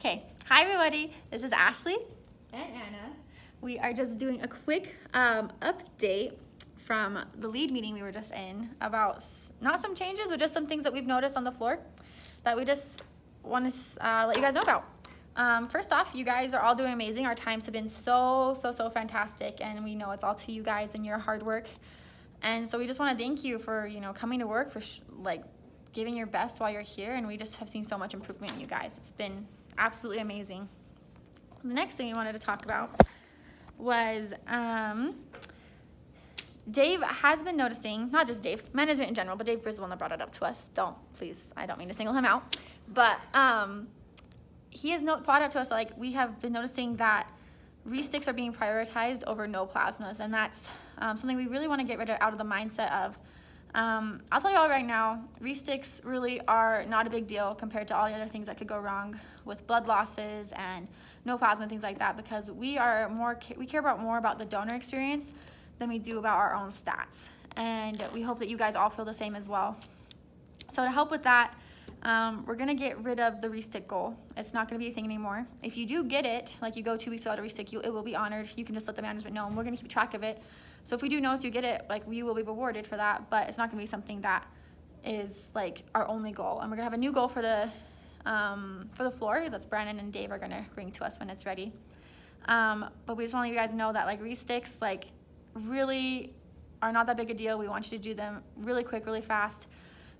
Okay, hi everybody, this is Ashley and Anna. We are just doing a quick update from the lead meeting we were just in about not some changes, but just some things that we've noticed on the floor that we just want to let you guys know about. First off, you guys are all doing amazing. Our times have been so fantastic, and we know it's all to you guys and your hard work. And so we just want to thank you for coming to work, for giving your best while you're here, and we just have seen so much improvement in you guys. It's been absolutely amazing. The next thing we wanted to talk about was Dave has been noticing, not just Dave, management in general, but Dave Brisbane brought it up to us. Please, I don't mean to single him out, but he has brought up to us, like, we have been noticing that resticks are being prioritized over no plasmas, and that's something we really want to get rid of, out of the mindset of. I'll tell you all right now, resticks really are not a big deal compared to all the other things that could go wrong with blood losses and no plasma and things like that, because we care more about the donor experience than we do about our own stats, and we hope that you guys all feel the same as well. So to help with that, we're gonna get rid of the restick goal. It's not gonna be a thing anymore. If you do get it, like you go 2 weeks without a restick, it will be honored. You can just let the management know, and we're gonna keep track of it. So if we do notice you get it, like, you will be rewarded for that, but it's not gonna be something that is like our only goal. And we're gonna have a new goal for the floor that's Brandon and Dave are gonna bring to us when it's ready. But we just want to let you guys know that, like, resticks, like, really are not that big a deal. We want you to do them really quick, really fast.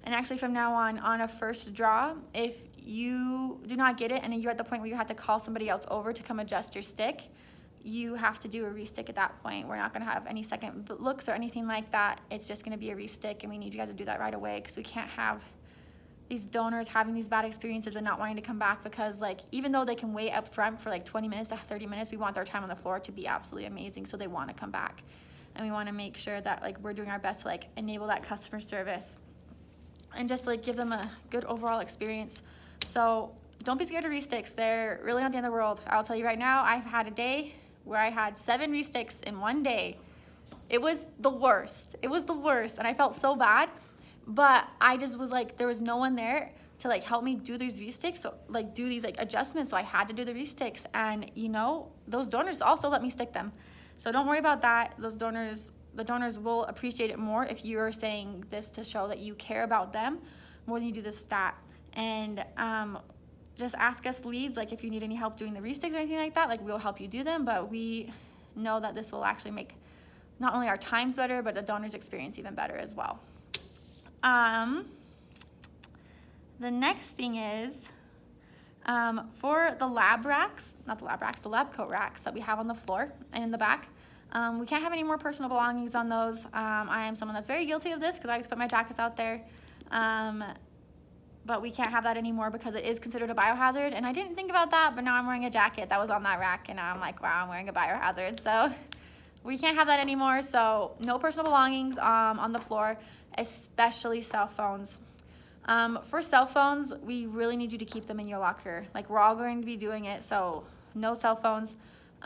And actually from now on a first draw, if you do not get it and you're at the point where you have to call somebody else over to come adjust your stick, you have to do a restick at that point. We're not going to have any second looks or anything like that. It's just going to be a restick, and we need you guys to do that right away, because we can't have these donors having these bad experiences and not wanting to come back, because, like, even though they can wait up front for like 20 minutes to 30 minutes, we want their time on the floor to be absolutely amazing, so they want to come back. And we want to make sure that, like, we're doing our best to, like, enable that customer service and just, like, give them a good overall experience. So don't be scared of resticks. They're really not the end of the world. I'll tell you right now, I've had a day where I had 7 resticks in one day. It was the worst. It was the worst, and I felt so bad, but I just was like, there was no one there to, like, help me do these resticks, so, like, do these, like, adjustments, so I had to do the resticks. And those donors also let me stick them, so don't worry about that. The donors will appreciate it more if you're saying this to show that you care about them more than you do the stat. And just ask us leads, like, if you need any help doing the resticks or anything like that, like, we'll help you do them. But we know that this will actually make not only our times better, but the donor's experience even better as well. The next thing is, for the lab coat racks that we have on the floor and in the back, we can't have any more personal belongings on those. I am someone that's very guilty of this, because I like to put my jackets out there. But we can't have that anymore because it is considered a biohazard. And I didn't think about that, but now I'm wearing a jacket that was on that rack, and now I'm like, wow, I'm wearing a biohazard. So we can't have that anymore. So no personal belongings on the floor, especially cell phones. For cell phones, we really need you to keep them in your locker. Like, we're all going to be doing it, so no cell phones. It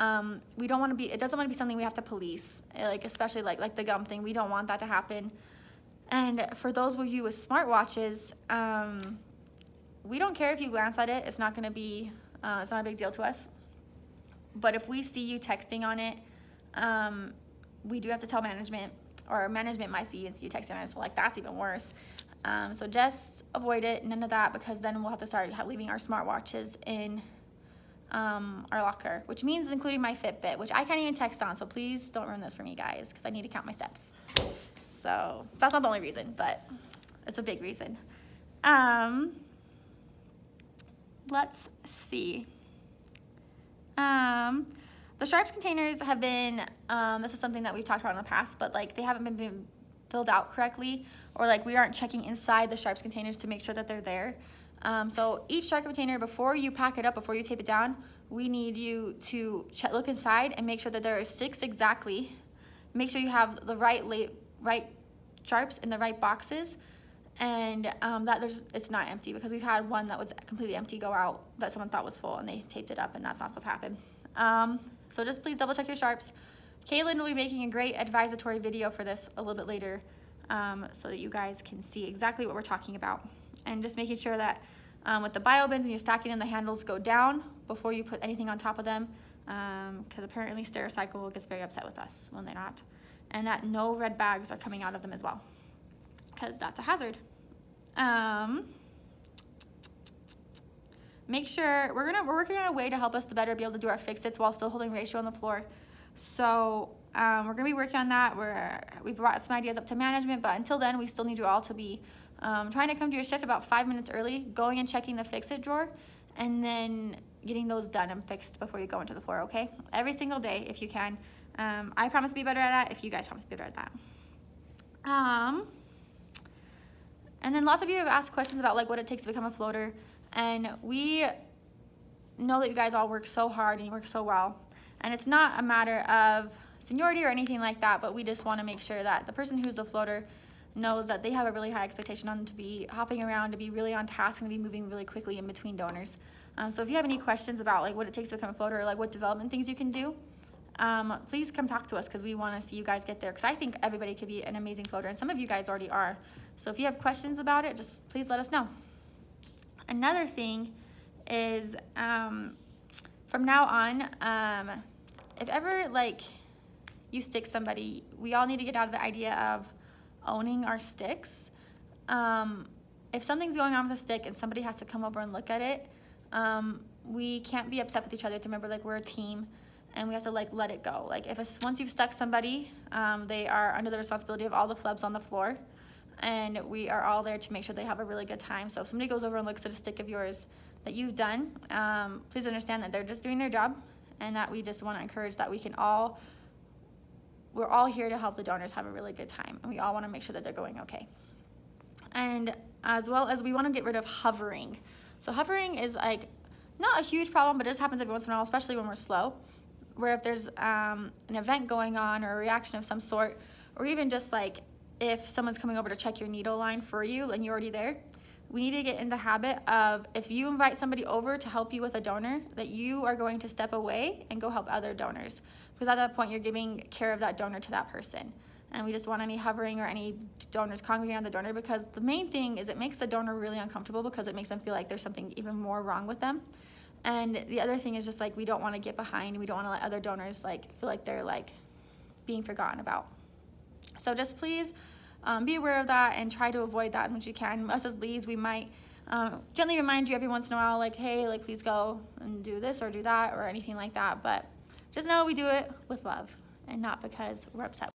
doesn't want to be something we have to police, like, especially like the gum thing. We don't want that to happen. And for those of you with smartwatches, we don't care if you glance at it. It's not going to be, it's not a big deal to us. But if we see you texting on it, we do have to tell management, or management might see you texting on it, so, like, that's even worse. So just avoid it, none of that, because then we'll have to start leaving our smartwatches in our locker, which means including my Fitbit, which I can't even text on, so please don't ruin this for me, guys, because I need to count my steps. So that's not the only reason, but it's a big reason. Let's see. The Sharps containers have been, this is something that we've talked about in the past, but, like, they haven't been filled out correctly, or, like, we aren't checking inside the Sharps containers to make sure that they're there. So each Sharp container, before you pack it up, before you tape it down, we need you to look inside and make sure that there are 6 exactly. Make sure you have the right Sharps in the right boxes, and that it's not empty, because we've had one that was completely empty go out that someone thought was full, and they taped it up, and that's not supposed to happen. So just please double check your Sharps. Kaylin will be making a great advisory video for this a little bit later, so that you guys can see exactly what we're talking about, and just making sure that With the bio bins, when you're stacking them, the handles go down before you put anything on top of them, because apparently Stericycle gets very upset with us when they're not. And that no red bags are coming out of them as well, because that's a hazard. Make sure, we're working on a way to help us to better be able to do our fix-its while still holding ratio on the floor. So we're going to be working on that. We've brought some ideas up to management, but until then, we still need you all to be trying to come to your shift about 5 minutes early, going and checking the fix-it drawer, and then getting those done and fixed before you go into the floor, okay? Every single day, if you can. I promise to be better at that if you guys promise to be better at that. And then lots of you have asked questions about like what it takes to become a floater, and we know that you guys all work so hard and you work so well. And it's not a matter of seniority or anything like that, but we just want to make sure that the person who's the floater knows that they have a really high expectation on them to be hopping around, to be really on task, and to be moving really quickly in between donors. So if you have any questions about like what it takes to become a floater, or like what development things you can do, please come talk to us, because we want to see you guys get there, because I think everybody could be an amazing floater, and some of you guys already are. So if you have questions about it, just please let us know. Another thing is from now on, if ever like you stick somebody, we all need to get out of the idea of owning our sticks. If something's going on with a stick and somebody has to come over and look at it, we can't be upset with each other. To remember, like, we're a team, and we have to like let it go. Like once you've stuck somebody, they are under the responsibility of all the flubs on the floor, and we are all there to make sure they have a really good time. So if somebody goes over and looks at a stick of yours that you've done, please understand that they're just doing their job, and that we just want to encourage that we're all here to help the donors have a really good time, and we all want to make sure that they're going okay. And as well as we want to get rid of hovering. So hovering is like not a huge problem, but it just happens every once in a while, especially when we're slow, where if there's an event going on or a reaction of some sort, or even just like if someone's coming over to check your needle line for you and you're already there, we need to get in the habit of, if you invite somebody over to help you with a donor, that you are going to step away and go help other donors, because at that point you're giving care of that donor to that person. And we just want any hovering or any donors congregating on the donor, because the main thing is it makes the donor really uncomfortable, because it makes them feel like there's something even more wrong with them. And the other thing is just like we don't want to get behind, we don't want to let other donors like feel like they're like being forgotten about. So just please be aware of that and try to avoid that as much as you can. Us as leads, we might gently remind you every once in a while, like, hey, like, please go and do this or do that or anything like that. But just know we do it with love and not because we're upset.